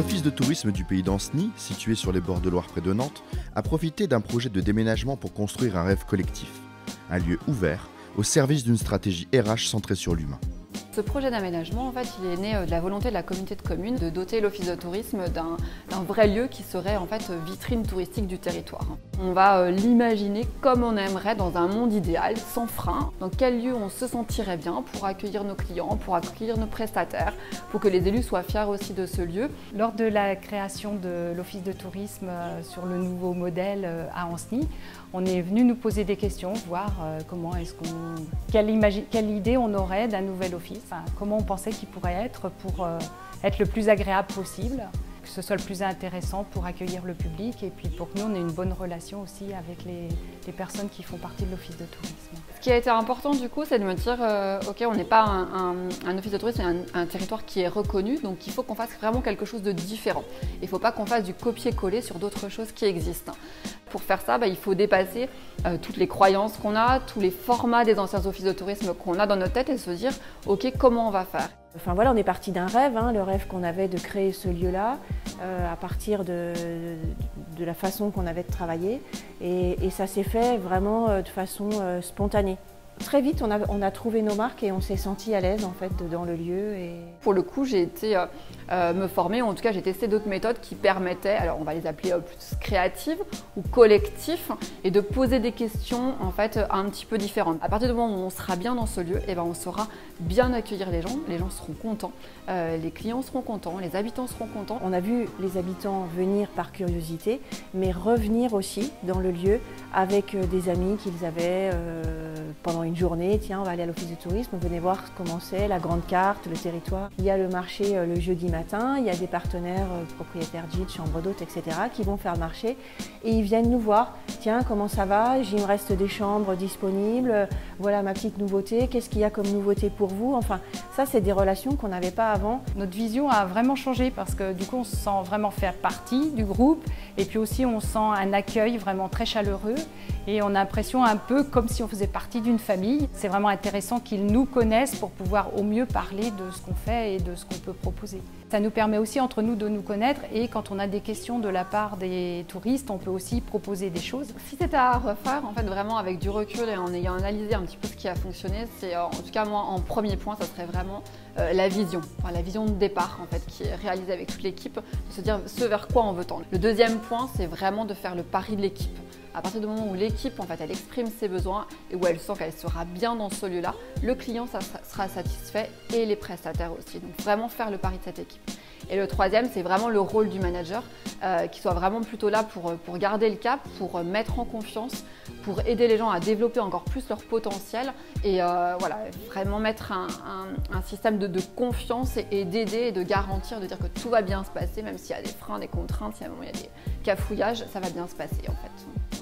L'Office de tourisme du pays d'Ancenis, situé sur les bords de Loire près de Nantes, a profité d'un projet de déménagement pour construire un rêve collectif. Un lieu ouvert, au service d'une stratégie RH centrée sur l'humain. Ce projet d'aménagement, en fait, il est né de la volonté de la communauté de communes de doter l'office de tourisme d'un vrai lieu qui serait en fait vitrine touristique du territoire. On va l'imaginer comme on aimerait dans un monde idéal, sans frein, dans quel lieu on se sentirait bien pour accueillir nos clients, pour accueillir nos prestataires, pour que les élus soient fiers aussi de ce lieu. Lors de la création de l'office de tourisme sur le nouveau modèle à Ancenis, on est venu nous poser des questions, voir quelle idée on aurait d'un nouvel office, comment on pensait qu'il pourrait être pour être le plus agréable possible, que ce soit le plus intéressant pour accueillir le public et puis pour que nous on ait une bonne relation aussi avec les personnes qui font partie de l'office de tourisme. Ce qui a été important du coup, c'est de me dire ok, on n'est pas un office de tourisme, c'est un territoire qui est reconnu, donc il faut qu'on fasse vraiment quelque chose de différent. Il ne faut pas qu'on fasse du copier-coller sur d'autres choses qui existent. Pour faire ça, il faut dépasser toutes les croyances qu'on a, tous les formats des anciens offices de tourisme qu'on a dans notre tête et se dire ok, comment on va faire. Enfin voilà, on est parti d'un rêve, le rêve qu'on avait de créer ce lieu-là à partir de la façon qu'on avait de travailler et ça s'est fait vraiment de façon spontanée. Très vite, on a trouvé nos marques et on s'est senti à l'aise en fait dans le lieu. Pour le coup, j'ai été me former, ou en tout cas j'ai testé d'autres méthodes qui permettaient, alors on va les appeler plus créatives ou collectives, et de poser des questions en fait un petit peu différentes. À partir du moment où on sera bien dans ce lieu, on saura bien accueillir les gens seront contents, les clients seront contents, les habitants seront contents. On a vu les habitants venir par curiosité, mais revenir aussi dans le lieu avec des amis qu'ils avaient pendant une journée. Tiens, on va aller à l'office de tourisme, venez voir comment c'est, la grande carte, le territoire. Il y a le marché le jeudi matin, il y a des partenaires, propriétaires gîtes, chambres d'hôtes, etc. qui vont faire le marché et ils viennent nous voir. Tiens, comment ça va? Il me reste des chambres disponibles, voilà ma petite nouveauté, qu'est-ce qu'il y a comme nouveauté pour vous? Enfin, ça c'est des relations qu'on n'avait pas avant. Notre vision a vraiment changé parce que du coup on se sent vraiment faire partie du groupe et puis aussi on sent un accueil vraiment très chaleureux et on a l'impression un peu comme si on faisait partie d'une famille. C'est vraiment intéressant qu'ils nous connaissent pour pouvoir au mieux parler de ce qu'on fait et de ce qu'on peut proposer. Ça nous permet aussi entre nous de nous connaître et quand on a des questions de la part des touristes, on peut aussi proposer des choses. Si c'était à refaire, en fait vraiment avec du recul et en ayant analysé un petit peu ce qui a fonctionné, c'est en tout cas moi en premier point, ça serait vraiment la vision, la vision de départ en fait qui est réalisée avec toute l'équipe, de se dire ce vers quoi on veut tendre. Le deuxième point, c'est vraiment de faire le pari de l'équipe. À partir du moment où l'équipe en fait, elle exprime ses besoins et où elle sent qu'elle sera bien dans ce lieu-là, le client sera satisfait et les prestataires aussi. Donc vraiment faire le pari de cette équipe. Et le troisième, c'est vraiment le rôle du manager qui soit vraiment plutôt là pour garder le cap, pour mettre en confiance, pour aider les gens à développer encore plus leur potentiel et voilà, vraiment mettre un système de confiance et d'aider et de garantir, de dire que tout va bien se passer, même s'il y a des freins, des contraintes, si à un moment il y a des cafouillages, ça va bien se passer en fait.